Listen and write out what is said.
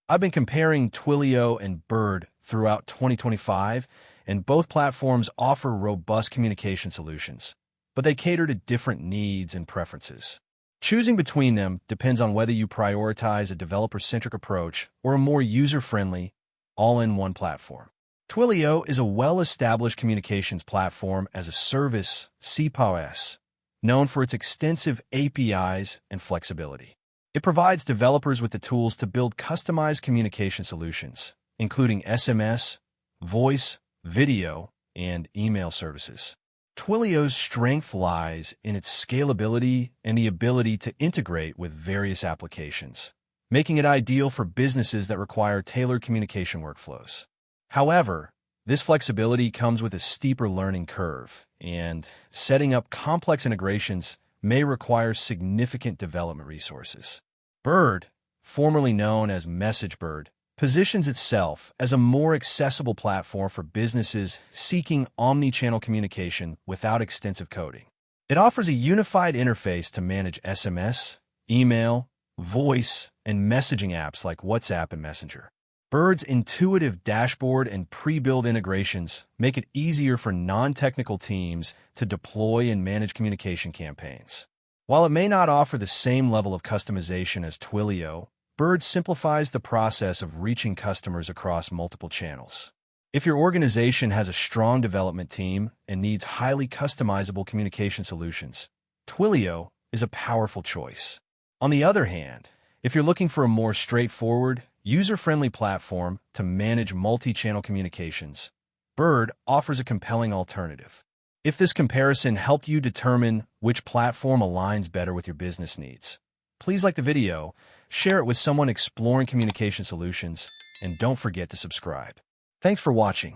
I've been comparing Twilio and Bird throughout 2025, and both platforms offer robust communication solutions, but they cater to different needs and preferences. Choosing between them depends on whether you prioritize a developer-centric approach or a more user-friendly, all-in-one platform. Twilio is a well-established communications platform as a service (CPaaS), known for its extensive APIs and flexibility. It provides developers with the tools to build customized communication solutions, including SMS, voice, video, and email services. Twilio's strength lies in its scalability and the ability to integrate with various applications, making it ideal for businesses that require tailored communication workflows. However, this flexibility comes with a steeper learning curve, and setting up complex integrations may require significant development resources. Bird, formerly known as MessageBird, positions itself as a more accessible platform for businesses seeking omni-channel communication without extensive coding. It offers a unified interface to manage SMS, email, voice, and messaging apps like WhatsApp and Messenger. Bird's intuitive dashboard and pre-built integrations make it easier for non-technical teams to deploy and manage communication campaigns. While it may not offer the same level of customization as Twilio, Bird simplifies the process of reaching customers across multiple channels. If your organization has a strong development team and needs highly customizable communication solutions, Twilio is a powerful choice. On the other hand, if you're looking for a more straightforward, user-friendly platform to manage multi-channel communications, Bird offers a compelling alternative. If this comparison helped you determine which platform aligns better with your business needs, please like the video, share it with someone exploring communication solutions, and don't forget to subscribe. Thanks for watching.